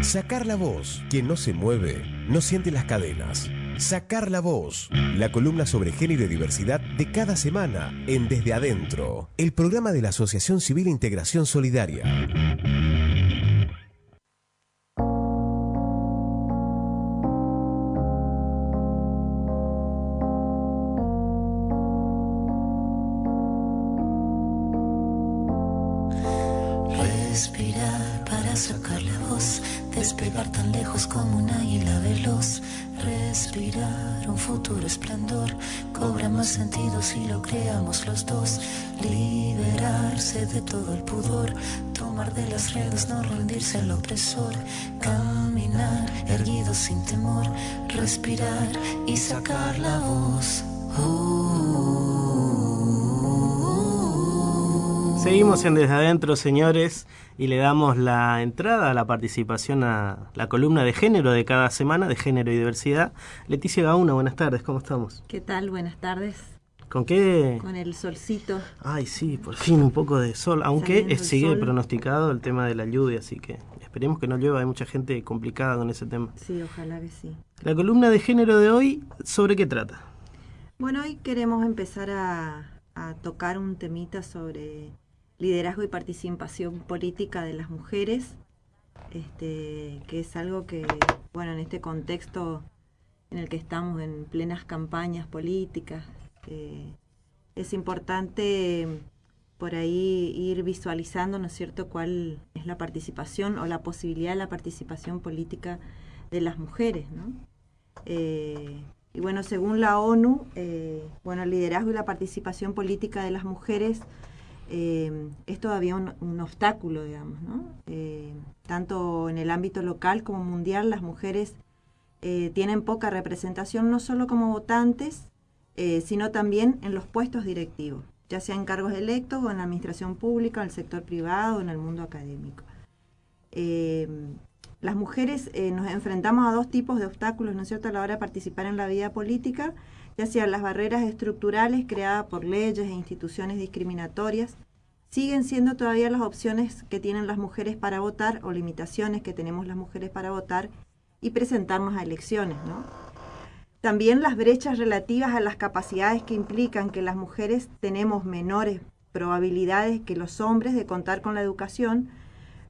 Sacar la voz. Quien no se mueve, no siente las cadenas. Sacar la voz. La columna sobre género y diversidad de cada semana en Desde Adentro, el programa de la Asociación Civil Integración Solidaria. Respirar para sacar la voz, despegar tan lejos como un águila veloz. Respirar un futuro esplendor, cobra más sentido si lo creamos los dos. Liberarse de todo el pudor, tomar de las redes, no rendirse al opresor. Caminar erguido sin temor, respirar y sacar la voz. Seguimos en Desde Adentro, señores, y le damos la entrada a la participación a la columna de género de cada semana, de género y diversidad. Leticia Gauna, buenas tardes, ¿cómo estamos? ¿Qué tal? Buenas tardes. ¿Con qué? Con el solcito. Ay, sí, por fin un poco de sol, aunque sigue sol. Pronosticado el tema de la lluvia, así que esperemos que no llueva, hay mucha gente complicada con ese tema. Sí, ojalá que sí. La columna de género de hoy, ¿sobre qué trata? Bueno, hoy queremos empezar a tocar un temita sobre liderazgo y participación política de las mujeres, que es algo que, bueno, en este contexto en el que estamos en plenas campañas políticas, es importante por ahí ir visualizando, ¿no es cierto?, cuál es la participación o la posibilidad de la participación política de las mujeres, ¿no? Y bueno, según la ONU, bueno, el liderazgo y la participación política de las mujeres es todavía un obstáculo, digamos, ¿no? Tanto en el ámbito local como mundial, las mujeres tienen poca representación, no solo como votantes, sino también en los puestos directivos, ya sea en cargos electos o en la administración pública, en el sector privado o en el mundo académico. Las mujeres nos enfrentamos a dos tipos de obstáculos, ¿no es cierto?, a la hora de participar en la vida política, ya sean las barreras estructurales creadas por leyes e instituciones discriminatorias, siguen siendo todavía las opciones que tienen las mujeres para votar o limitaciones que tenemos las mujeres para votar y presentarnos a elecciones, ¿no? También las brechas relativas a las capacidades que implican que las mujeres tenemos menores probabilidades que los hombres de contar con la educación,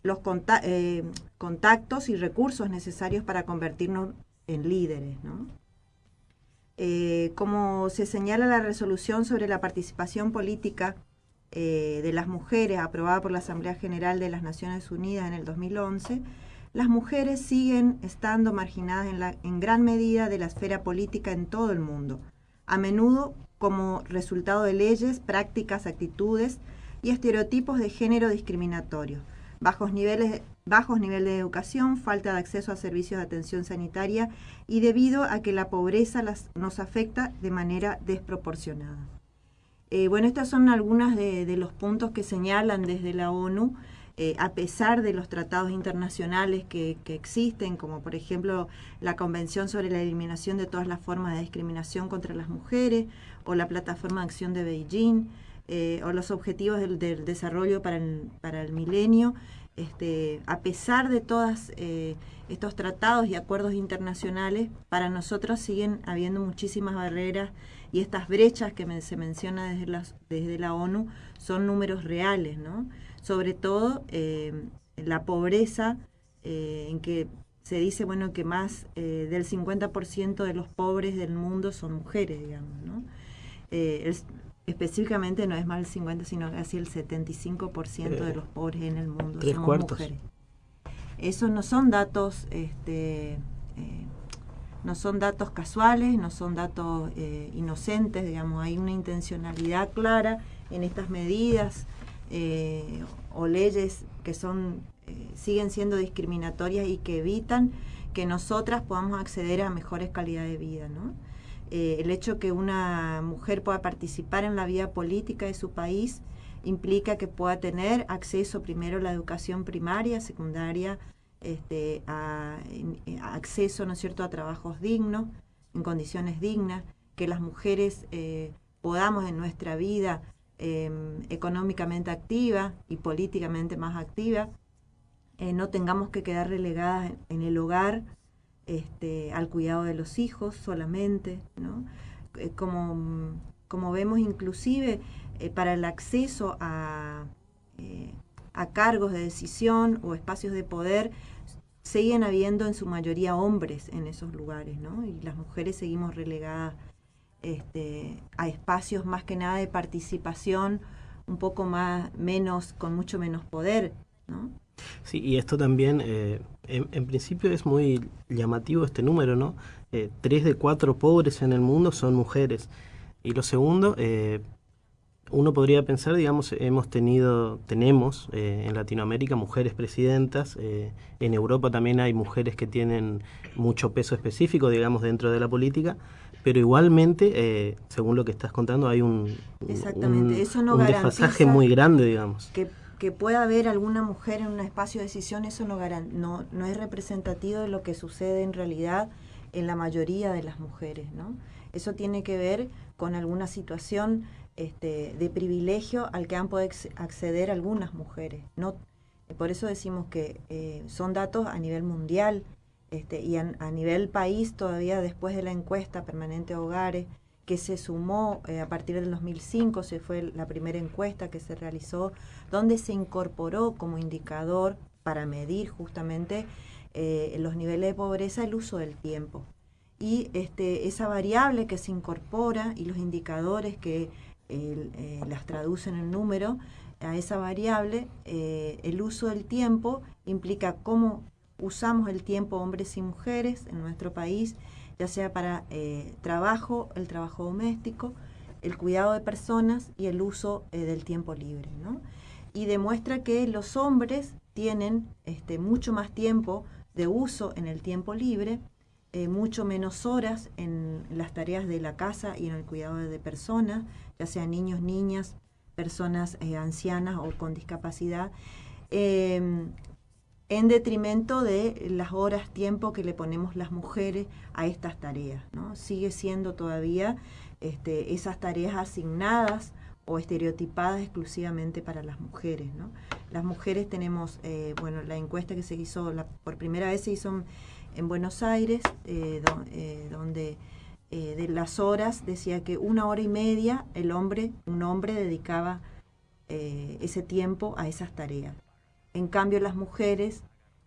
los contactos y recursos necesarios para convertirnos en líderes, ¿no? Como se señala en la resolución sobre la participación política de las mujeres aprobada por la Asamblea General de las Naciones Unidas en el 2011, las mujeres siguen estando marginadas en gran medida de la esfera política en todo el mundo, a menudo como resultado de leyes, prácticas, actitudes y estereotipos de género discriminatorios, bajos niveles de educación, falta de acceso a servicios de atención sanitaria y debido a que la pobreza nos afecta de manera desproporcionada. Bueno, estos son algunos de los puntos que señalan desde la ONU, a pesar de los tratados internacionales que existen, como por ejemplo la Convención sobre la Eliminación de todas las formas de discriminación contra las mujeres, o la Plataforma de Acción de Beijing, o los Objetivos del Desarrollo para el Milenio. A pesar de todos estos tratados y acuerdos internacionales, para nosotros siguen habiendo muchísimas barreras, y estas brechas que se menciona desde la ONU son números reales, ¿no? Sobre todo la pobreza, en que se dice, bueno, que más del 50% de los pobres del mundo son mujeres, digamos, ¿no? Específicamente no es más del 50, sino casi el 75% de los pobres en el mundo somos mujeres. Esos no son datos, no son datos casuales, no son datos inocentes, digamos, hay una intencionalidad clara en estas medidas o leyes que siguen siendo discriminatorias y que evitan que nosotras podamos acceder a mejores calidades de vida, ¿no? El hecho que una mujer pueda participar en la vida política de su país implica que pueda tener acceso primero a la educación primaria, secundaria, acceso, ¿no es cierto?, a trabajos dignos, en condiciones dignas, que las mujeres podamos en nuestra vida económicamente activa y políticamente más activa, no tengamos que quedar relegadas en el hogar, al cuidado de los hijos solamente, ¿no? Como vemos inclusive para el acceso a cargos de decisión o espacios de poder, siguen habiendo en su mayoría hombres en esos lugares, ¿no? Y las mujeres seguimos relegadas a espacios más que nada de participación, un poco menos, con mucho menos poder, ¿no? Sí, y esto también, en principio es muy llamativo este número, ¿no? 3 de 4 pobres en el mundo son mujeres. Y lo segundo, uno podría pensar, digamos, tenemos en Latinoamérica mujeres presidentas, en Europa también hay mujeres que tienen mucho peso específico, digamos, dentro de la política, pero igualmente, según lo que estás contando, hay un desfasaje muy grande, digamos. Que pueda haber alguna mujer en un espacio de decisión, eso no es representativo de lo que sucede en realidad en la mayoría de las mujeres, ¿no? Eso tiene que ver con alguna situación de privilegio al que han podido acceder algunas mujeres, ¿no? Por eso decimos que son datos a nivel mundial, y a nivel país todavía después de la encuesta permanente de hogares, que se sumó a partir del 2005, se fue la primera encuesta que se realizó, donde se incorporó como indicador para medir justamente los niveles de pobreza el uso del tiempo. Y esa variable que se incorpora y los indicadores que las traducen en número, a esa variable, el uso del tiempo implica cómo usamos el tiempo hombres y mujeres en nuestro país, ya sea para el trabajo doméstico, el cuidado de personas y el uso del tiempo libre, ¿no? Y demuestra que los hombres tienen mucho más tiempo de uso en el tiempo libre, mucho menos horas en las tareas de la casa y en el cuidado de personas, ya sean niños, niñas, personas ancianas o con discapacidad, en detrimento de las horas, tiempo que le ponemos las mujeres a estas tareas, ¿no? Sigue siendo todavía esas tareas asignadas o estereotipadas exclusivamente para las mujeres, ¿no? Las mujeres tenemos, la encuesta que se hizo, por primera vez se hizo en Buenos Aires, donde de las horas decía que 1 hora y media un hombre dedicaba ese tiempo a esas tareas. En cambio, las mujeres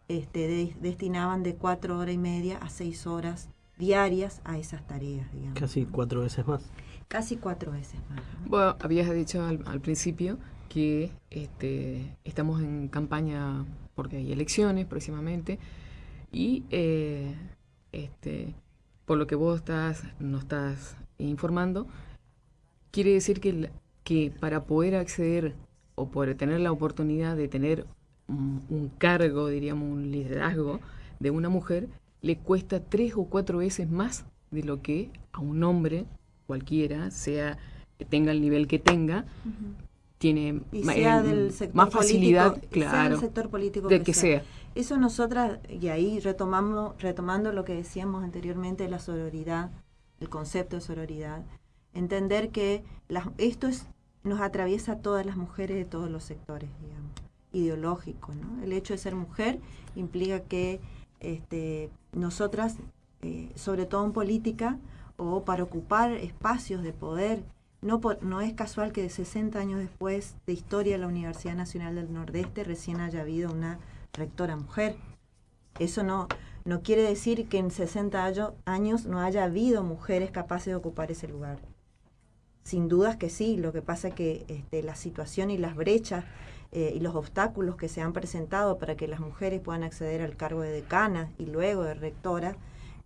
destinaban de 4 horas y media a 6 horas diarias a esas tareas, digamos. Casi 4 veces más. Casi 4 veces más, ¿no? Bueno, habías dicho al principio que estamos en campaña porque hay elecciones próximamente y por lo que vos nos estás informando, quiere decir que para poder acceder o poder tener la oportunidad de tener un cargo, diríamos un liderazgo de una mujer, le cuesta 3 o 4 veces más de lo que a un hombre cualquiera, sea que tenga el nivel que tenga, tiene del sector más facilidad, político, claro, sea del sector político de que sea. Eso nosotras, y ahí retomando lo que decíamos anteriormente de la sororidad, el concepto de sororidad, entender que nos atraviesa a todas las mujeres de todos los sectores, digamos, ideológicos, ¿no? El hecho de ser mujer implica que nosotras, sobre todo en política, o para ocupar espacios de poder, no es casual que 60 años después de historia de la Universidad Nacional del Nordeste recién haya habido una rectora mujer. Eso no quiere decir que en 60 años no haya habido mujeres capaces de ocupar ese lugar. Sin dudas que sí, lo que pasa es que la situación y las brechas y los obstáculos que se han presentado para que las mujeres puedan acceder al cargo de decana y luego de rectora,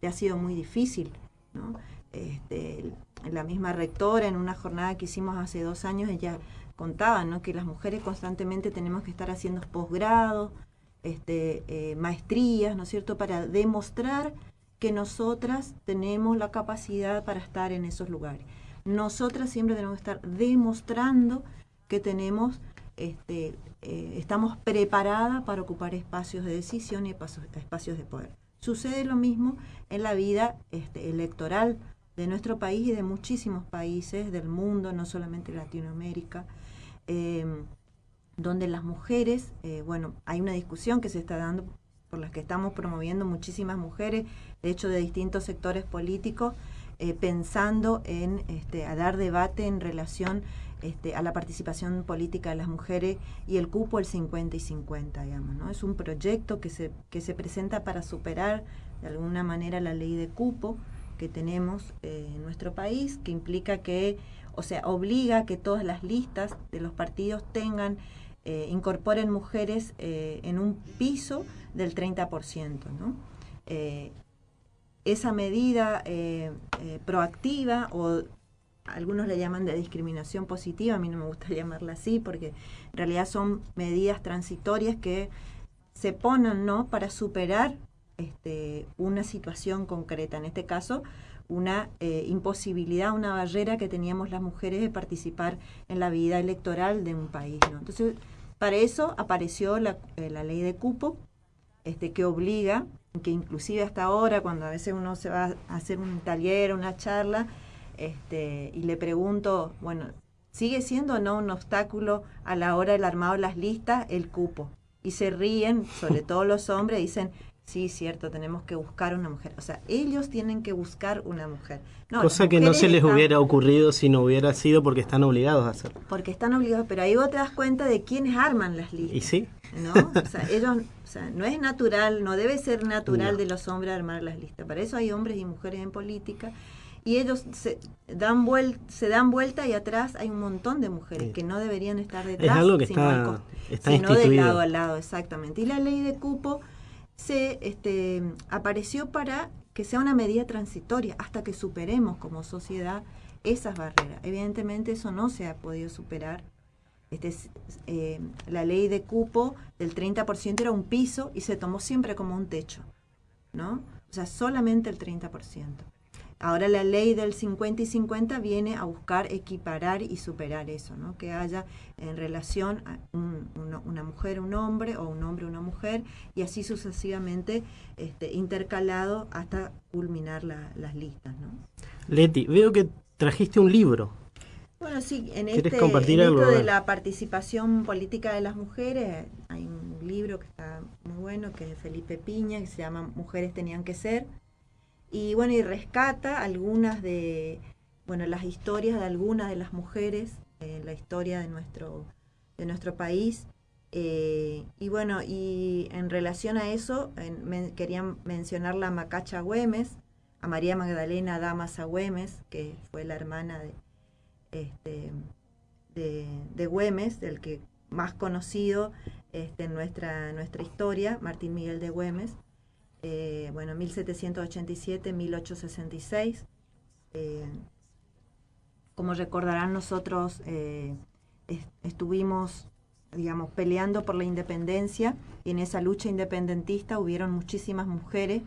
le ha sido muy difícil, ¿no? La misma rectora, en una jornada que hicimos hace 2 años, ella contaba, ¿no?, que las mujeres constantemente tenemos que estar haciendo posgrados, maestrías, ¿no es cierto?, para demostrar que nosotras tenemos la capacidad para estar en esos lugares. Nosotras siempre tenemos que estar demostrando que estamos preparadas para ocupar espacios de decisión y espacios de poder. Sucede lo mismo en la vida electoral de nuestro país y de muchísimos países del mundo, no solamente Latinoamérica. donde las mujeres, hay una discusión que se está dando, por las que estamos promoviendo muchísimas mujeres, de hecho de distintos sectores políticos, pensando en a dar debate en relación a la participación política de las mujeres y el cupo el 50 y 50, digamos, ¿no? Es un proyecto que se presenta para superar de alguna manera la ley de cupo que tenemos en nuestro país, que implica que, obliga a que todas las listas de los partidos incorporen mujeres en un piso del 30%, ¿no? Esa medida proactiva, o algunos le llaman de discriminación positiva, a mí no me gusta llamarla así, porque en realidad son medidas transitorias que se ponen, ¿no?, para superar una situación concreta, en este caso una imposibilidad, una barrera que teníamos las mujeres de participar en la vida electoral de un país, ¿no? Entonces, para eso apareció la ley de cupo, que obliga, que inclusive hasta ahora, cuando a veces uno se va a hacer un taller, una charla, y le pregunto, bueno, ¿sigue siendo o no un obstáculo a la hora del armado de las listas el cupo? Y se ríen, sobre todo los hombres, dicen, sí, cierto, tenemos que buscar una mujer. O sea, ellos tienen que buscar una mujer. No, cosa que no se les hubiera ocurrido si no hubiera sido porque están obligados a hacerlo. Porque están obligados, pero ahí vos te das cuenta de quiénes arman las listas. ¿Y sí? ¿No? O sea, ellos, no es natural, no debe ser natural de los hombres armar las listas. Para eso hay hombres y mujeres en política. Y ellos se dan vuelta y atrás hay un montón de mujeres que no deberían estar detrás. Es algo que sino instituido. de lado a lado, exactamente. Y la ley de cupo apareció para que sea una medida transitoria hasta que superemos como sociedad esas barreras. Evidentemente eso no se ha podido superar. La ley de cupo del 30% era un piso y se tomó siempre como un techo, ¿no? O sea, solamente el 30%. Ahora la ley del 50 y 50 viene a buscar equiparar y superar eso, ¿no? Que haya en relación a una mujer, un hombre, o un hombre, una mujer, y así sucesivamente intercalado hasta culminar las listas, ¿no? Leti, veo que trajiste un libro. Bueno, sí, en compartir algo esto de la participación política de las mujeres, hay un libro que está muy bueno, que es de Felipe Piña, que se llama Mujeres tenían que ser. Y bueno, y rescata algunas de, las historias de algunas de las mujeres, la historia de nuestro país. Y bueno, y en relación a eso, quería mencionar a Macacha Güemes, a María Magdalena Damas Güemes, que fue la hermana de Güemes, del que más conocido en nuestra historia, Martín Miguel de Güemes. 1787-1866. Como recordarán, nosotros estuvimos, peleando por la independencia, y en esa lucha independentista hubieron muchísimas mujeres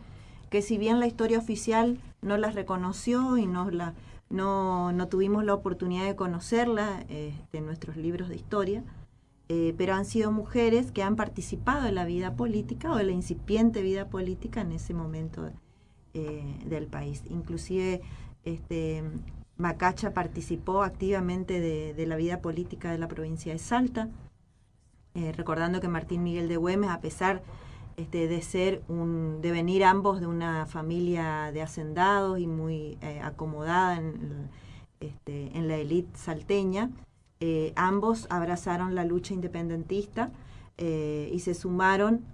que, si bien la historia oficial no las reconoció y no tuvimos la oportunidad de conocerla en nuestros libros de historia, pero han sido mujeres que han participado en la vida política o en la incipiente vida política en ese momento del país. Inclusive Macacha participó activamente de la vida política de la provincia de Salta, recordando que Martín Miguel de Güemes, a pesar de venir ambos de una familia de hacendados y muy acomodada en la élite salteña, ambos abrazaron la lucha independentista y se sumaron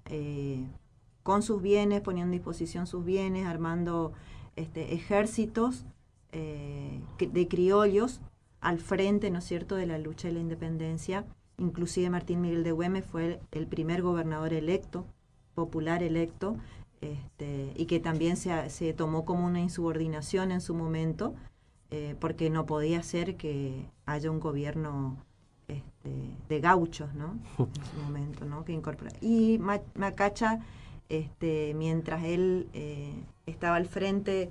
con sus bienes, poniendo a disposición sus bienes, armando ejércitos de criollos al frente, ¿no es cierto?, de la lucha de la independencia. Inclusive Martín Miguel de Güemes fue el primer gobernador electo, popular electo, y que también se tomó como una insubordinación en su momento, porque no podía ser que haya un gobierno de gauchos, ¿no? En su momento, ¿no? Que incorpora. Y Macacha, mientras él estaba al frente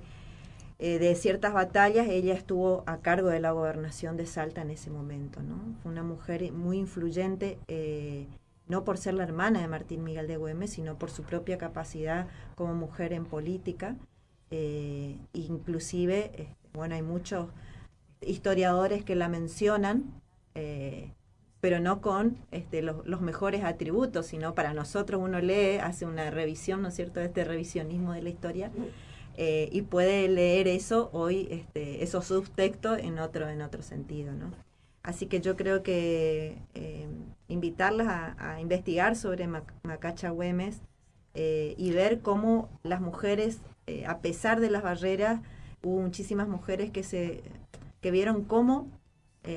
de ciertas batallas, ella estuvo a cargo de la gobernación de Salta en ese momento, ¿no? Fue una mujer muy influyente, no por ser la hermana de Martín Miguel de Güemes, sino por su propia capacidad como mujer en política. Inclusive, hay muchos historiadores que la mencionan pero no con los mejores atributos, sino para nosotros uno lee, hace una revisión, ¿no es cierto?, de este revisionismo de la historia, y puede leer eso hoy, esos subtextos en otro sentido, ¿no? Así que yo creo que invitarlas a investigar sobre Macacha Güemes y ver cómo las mujeres, a pesar de las barreras, hubo muchísimas mujeres que vieron cómo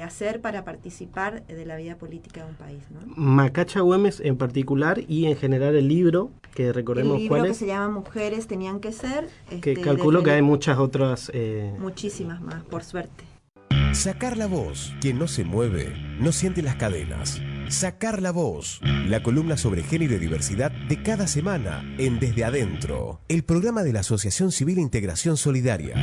hacer para participar de la vida política de un país, ¿no? Macacha Güemes en particular y en general el libro, que recordemos el cuál libro es. que se llama Mujeres tenían que ser. Que calculo que hay muchas otras. Muchísimas más, por suerte. Sacar la voz. Quien no se mueve, no siente las cadenas. Sacar la voz. La columna sobre género y diversidad de cada semana en Desde Adentro, el programa de la Asociación Civil Integración Solidaria.